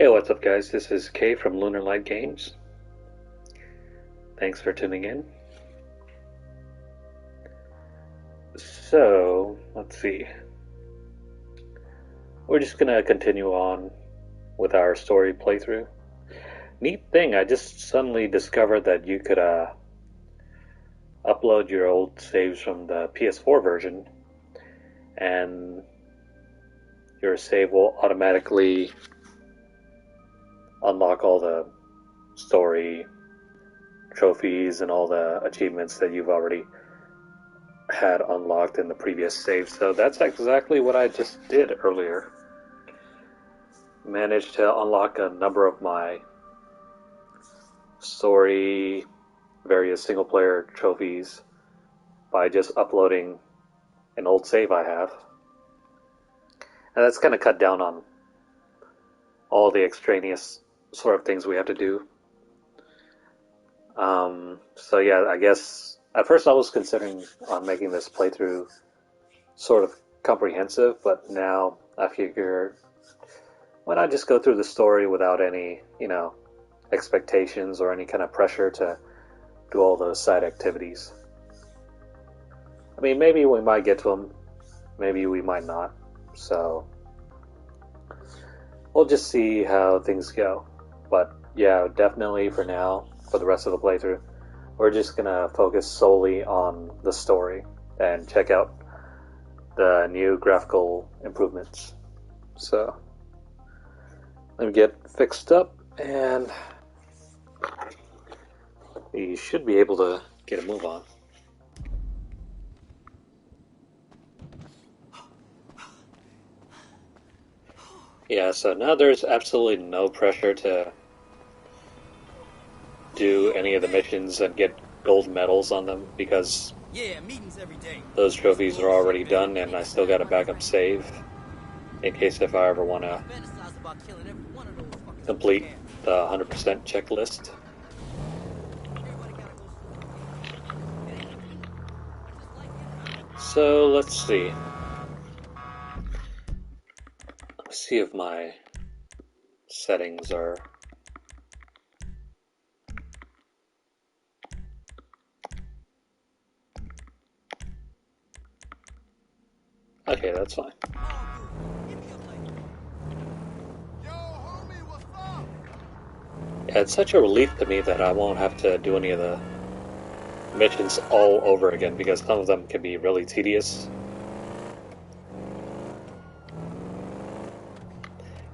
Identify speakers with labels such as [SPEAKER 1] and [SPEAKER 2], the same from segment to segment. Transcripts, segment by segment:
[SPEAKER 1] Hey, what's up, guys? This is Kay from Lunarlight Games. Thanks for tuning in. So, let's see. We're just gonna continue on with our story playthrough. Neat thing, I just suddenly discovered that you could upload your old saves from the PS4 version, and your save will automatically unlock all the story trophies and all the achievements that you've already had unlocked in the previous save. So that's exactly what I just did earlier. Managed to unlock a number of my story, various single player trophies by just uploading an old save I have. And that's kind of cut down on all the extraneous sort of things we have to do. So yeah, I guess at first I was considering on making this playthrough sort of comprehensive, but now I figure why not just go through the story without any, expectations or any kind of pressure to do all those side activities. I mean, maybe we might get to them, maybe we might not. So we'll just see how things go. But yeah, definitely for now, for the rest of the playthrough, we're just gonna focus solely on the story and check out the new graphical improvements. So let me get fixed up and we should be able to get a move on. Yeah, so now there's absolutely no pressure to do any of the missions and get gold medals on them because those trophies are already done and I still got a backup save in case if I ever want to complete the 100% checklist. So let's see. Let's see if my settings are... Okay, that's fine. Yeah, it's such a relief to me that I won't have to do any of the missions all over again because some of them can be really tedious.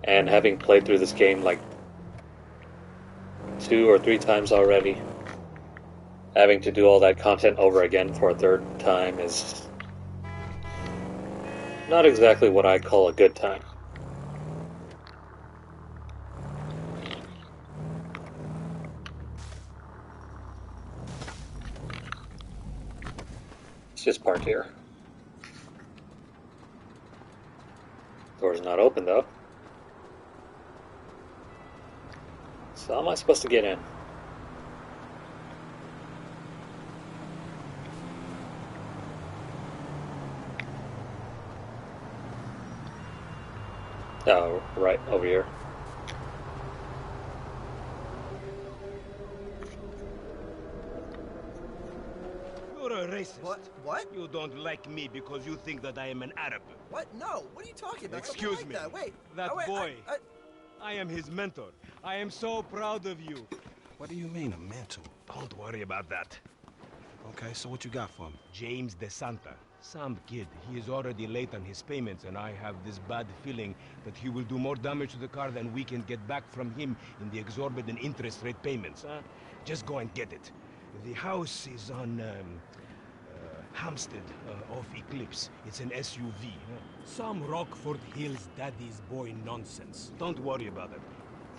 [SPEAKER 1] And having played through this game like 2 or 3 times already, having to do all that content over again for a third time is not exactly what I call a good time. Let's just park here. Door's not open though. So how am I supposed to get in? Oh, right, over here.
[SPEAKER 2] You're a racist.
[SPEAKER 3] What?
[SPEAKER 2] You don't like me because you think that I am an Arab.
[SPEAKER 3] What? No. What are you talking about?
[SPEAKER 2] Excuse
[SPEAKER 3] Something
[SPEAKER 2] me.
[SPEAKER 3] like that. Wait.
[SPEAKER 2] That
[SPEAKER 3] wait,
[SPEAKER 2] boy. I am his mentor. I am so proud of you.
[SPEAKER 4] What do you mean, a mentor?
[SPEAKER 2] Don't worry about that.
[SPEAKER 4] Okay, so what you got for me?
[SPEAKER 2] James DeSanta. Some kid. He is already late on his payments, and I have this bad feeling that he will do more damage to the car than we can get back from him in the exorbitant interest rate payments, huh? Just go and get it. The house is on, Hampstead, off Eclipse. It's an SUV. Some Rockford Hills daddy's boy nonsense. Don't worry about it.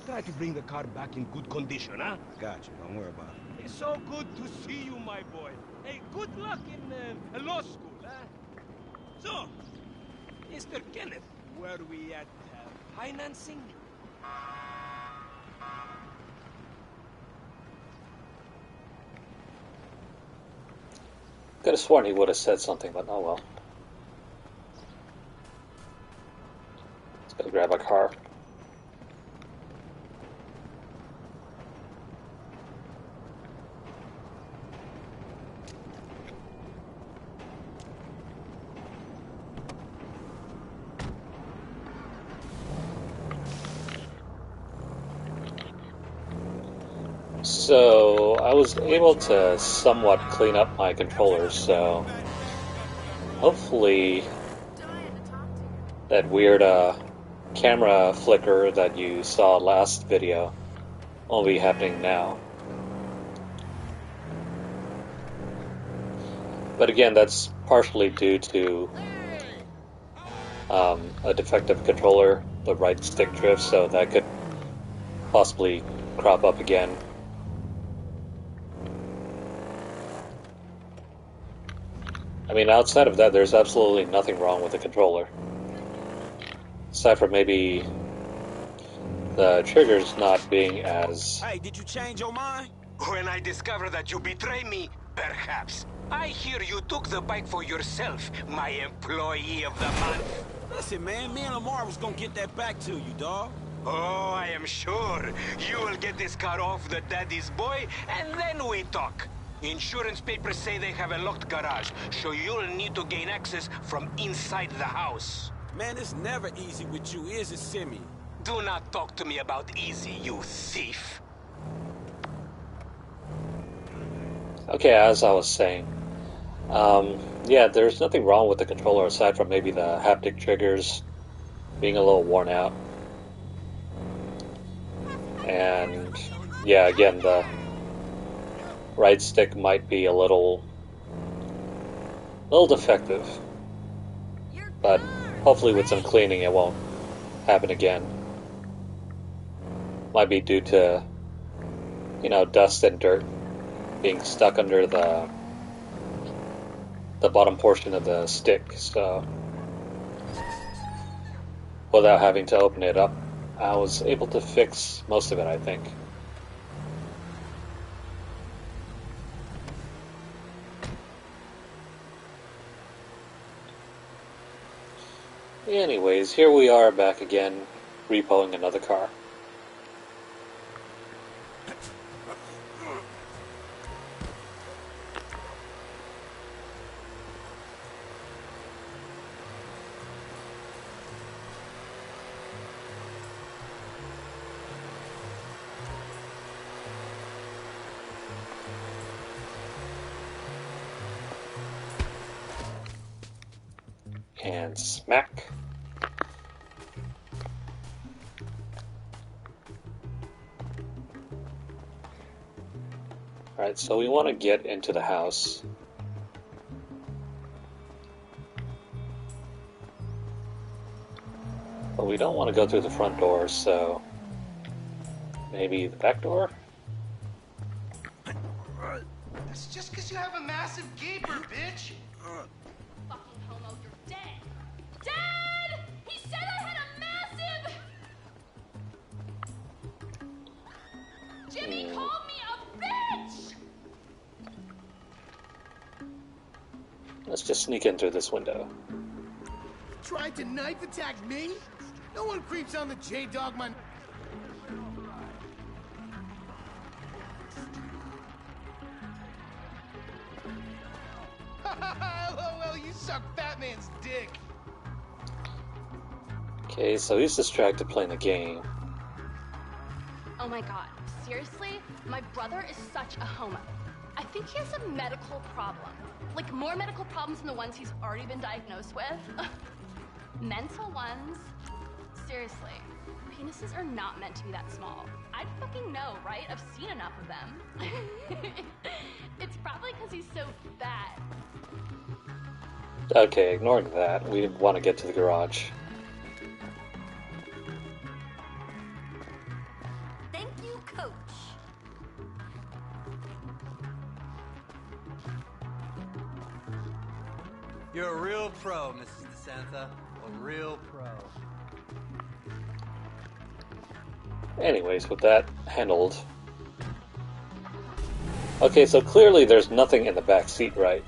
[SPEAKER 2] Try to bring the car back in good condition, huh?
[SPEAKER 4] Got you. Don't worry about it.
[SPEAKER 2] It's so good to see you, my boy. Hey, good luck in law school, huh? So, Mr. Kenneth, were we at financing?
[SPEAKER 1] Could have sworn he would have said something, but oh well. Let's go grab a car. So I was able to somewhat clean up my controllers, so hopefully that weird camera flicker that you saw last video won't be happening now. But again, that's partially due to a defective controller, the right stick drift, so that could possibly crop up again. I mean, outside of that, there's absolutely nothing wrong with the controller. Aside from maybe the triggers not being as...
[SPEAKER 5] Hey, did you change your mind?
[SPEAKER 6] When I discover that you betray me, perhaps. I hear you took the bike for yourself, my employee of the month.
[SPEAKER 5] Listen, man, me and Lamar was gonna get that back to you, dawg.
[SPEAKER 6] Oh, I am sure. You will get this car off the daddy's boy, and then we talk. Insurance papers say they have a locked garage, so you'll need to gain access from inside the house.
[SPEAKER 5] Man, it's never easy with you, is it, Simeon?
[SPEAKER 6] Do not talk to me about easy, you thief.
[SPEAKER 1] Okay, as I was saying, yeah, there's nothing wrong with the controller aside from maybe the haptic triggers being a little worn out. And yeah, again, the right stick might be a little defective, but hopefully with some cleaning it won't happen again. Might be due to, you know, dust and dirt being stuck under the bottom portion of the stick, so without having to open it up, I was able to fix most of it, I think. Anyways, here we are back again, repoing another car. And smack. Alright, so we want to get into the house. But we don't want to go through the front door, so maybe the back door?
[SPEAKER 3] That's just because you have a massive gaper, bitch.
[SPEAKER 7] Fucking homo, you're dead. Dad! He said I had a massive... Jimmy called me a bitch!
[SPEAKER 1] Let's just sneak in through this window.
[SPEAKER 3] Tried to knife attack me? No one creeps on the J-Dog, man. LOL, you suck Batman's dick.
[SPEAKER 1] Okay, so he's distracted playing the game.
[SPEAKER 7] Oh my god, seriously? My brother is such a homo. I think he has a medical problem. Like, more medical problems than the ones he's already been diagnosed with. Mental ones. Seriously, penises are not meant to be that small. I'd fucking know, right? I've seen enough of them. It's probably because he's so fat.
[SPEAKER 1] Okay, ignoring that, we want to get to the garage.
[SPEAKER 8] Thank you, Coach.
[SPEAKER 9] You're a real pro, Mrs. DeSanta. A real pro.
[SPEAKER 1] Anyways, with that handled... Okay, so clearly there's nothing in the back seat, right?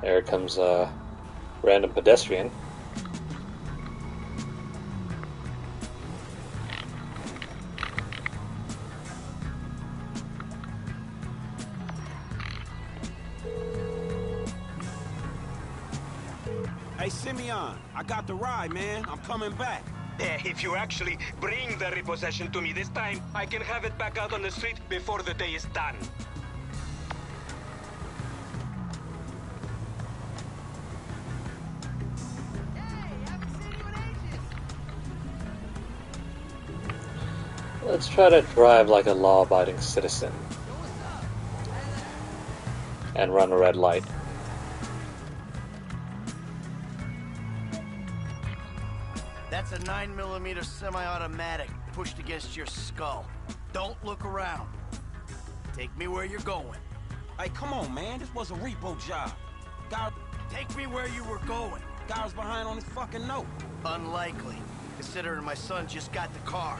[SPEAKER 1] There comes a random pedestrian.
[SPEAKER 5] Hey, Simeon, I got the ride, man. I'm coming back.
[SPEAKER 6] If you actually bring the repossession to me this time, I can have it back out on the street before the day is done.
[SPEAKER 1] Let's try to drive like a law-abiding citizen. And run a red light.
[SPEAKER 10] That's a 9mm semi-automatic pushed against your skull. Don't look around. Take me where you're going.
[SPEAKER 5] Hey, come on, man. This was a repo job. Guy,
[SPEAKER 10] Take me where you were going.
[SPEAKER 5] guy was behind on his fucking note.
[SPEAKER 10] Unlikely, considering my son just got the car.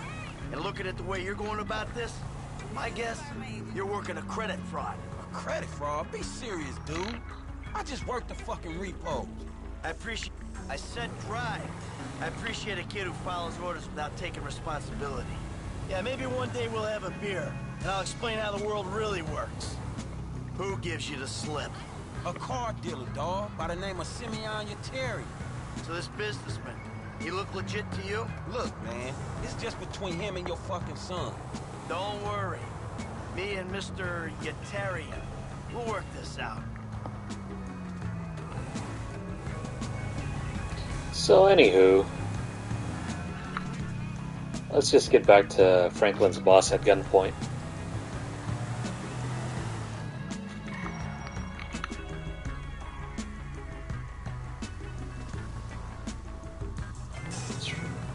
[SPEAKER 10] And looking at the way you're going about this, my guess, you're working a credit fraud.
[SPEAKER 5] A credit fraud? Be serious, dude. I just worked the fucking repos.
[SPEAKER 10] I said drive. I appreciate a kid who follows orders without taking responsibility. Yeah, maybe one day we'll have a beer, and I'll explain how the world really works. Who gives you the slip?
[SPEAKER 5] A car dealer, dawg, by the name of Simeon Yeteri.
[SPEAKER 10] So this businessman, he look legit to you?
[SPEAKER 5] Look, man, it's just between him and your fucking son.
[SPEAKER 10] Don't worry. Me and Mr. Yeteri, we'll work this out.
[SPEAKER 1] So anywho, let's just get back to Franklin's boss at gunpoint.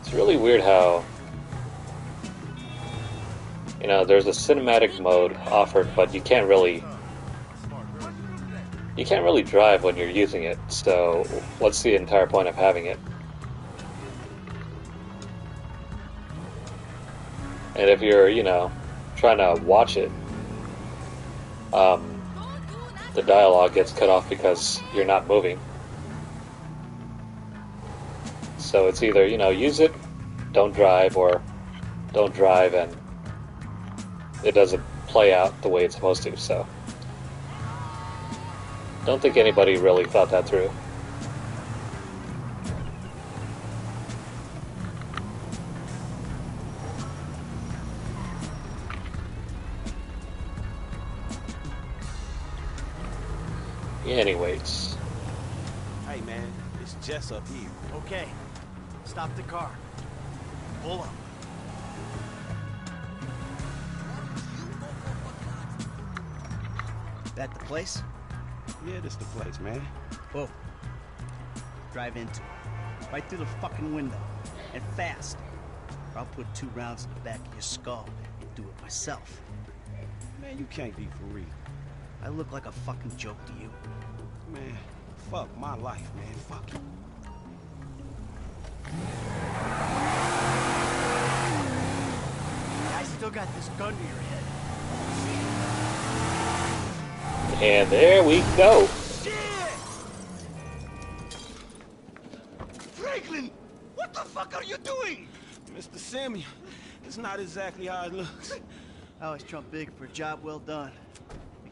[SPEAKER 1] It's really weird how, you know, there's a cinematic mode offered, but you can't really drive when you're using it, so what's the entire point of having it? And if you're, you know, trying to watch it, the dialogue gets cut off because you're not moving. So it's either, you know, use it, don't drive, or don't drive and it doesn't play out the way it's supposed to, so. Don't think anybody really thought that through. Anyways.
[SPEAKER 5] Hey, man, it's Jess up here.
[SPEAKER 10] Okay, stop the car. Pull up.
[SPEAKER 11] That the place?
[SPEAKER 4] Yeah, this the place, man.
[SPEAKER 11] Whoa. Drive into it. Right through the fucking window. And fast. Or I'll put 2 rounds in the back of your skull and do it myself.
[SPEAKER 4] Man, you can't be for real.
[SPEAKER 11] I look like a fucking joke to you.
[SPEAKER 4] Man, fuck my life, man. Fuck it.
[SPEAKER 10] I still got this gun to your head.
[SPEAKER 1] And there we go.
[SPEAKER 5] Shit! Franklin, what the fuck are you doing? Mr. Simeon, it's not exactly how it looks.
[SPEAKER 11] I always trump big for a job well done.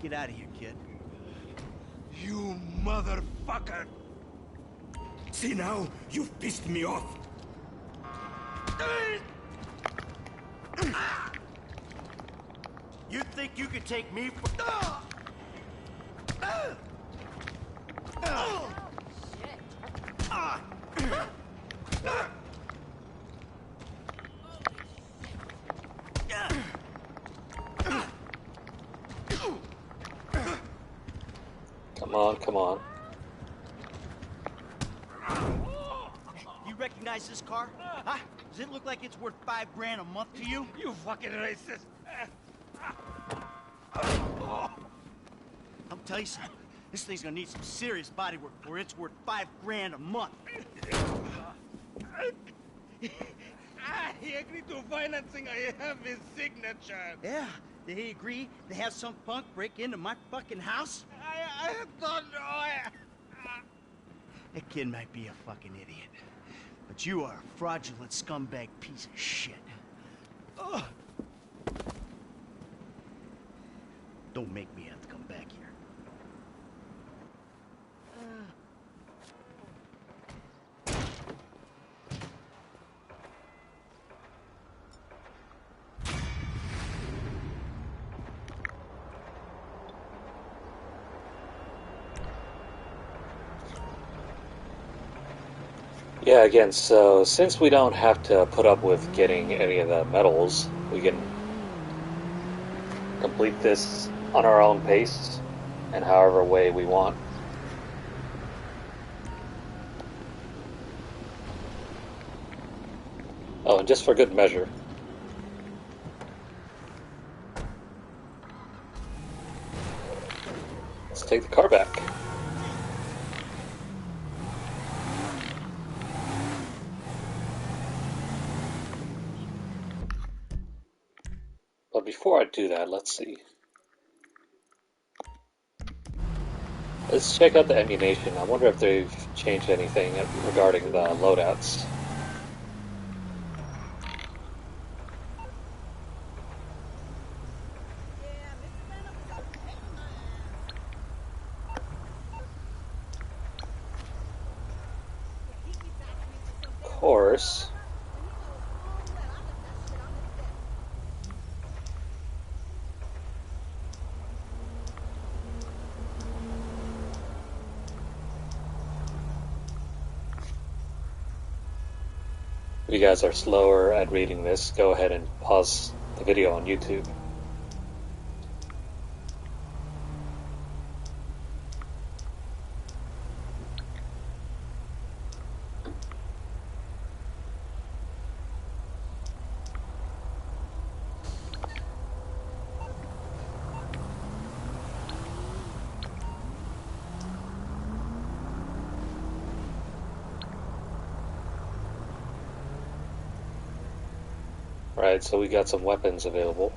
[SPEAKER 11] Get out of here, kid.
[SPEAKER 2] You motherfucker! See now, you've pissed me off.
[SPEAKER 10] You think you could take me for...
[SPEAKER 1] Come on, come on.
[SPEAKER 11] You recognize this car? Huh? Does it look like it's worth $5 grand a month to you?
[SPEAKER 2] You fucking racist!
[SPEAKER 11] I'll tell you something. This thing's gonna need some serious body work before it's worth $5 grand a month.
[SPEAKER 2] He agreed to financing. I have his signature.
[SPEAKER 11] Yeah, did he agree to have some punk break into my fucking house?
[SPEAKER 2] I don't know.
[SPEAKER 11] That kid might be a fucking idiot, but you are a fraudulent scumbag piece of shit. Ugh. Don't make me have to come back here.
[SPEAKER 1] Yeah, again, so since we don't have to put up with getting any of the medals, we can complete this on our own pace and however way we want. Oh, and just for good measure, let's take the car back. But before I do that, let's see. Let's check out the ammunition. I wonder if they've changed anything regarding the loadouts. Of course. If you guys are slower at reading this, go ahead and pause the video on YouTube. Right, so we got some weapons available.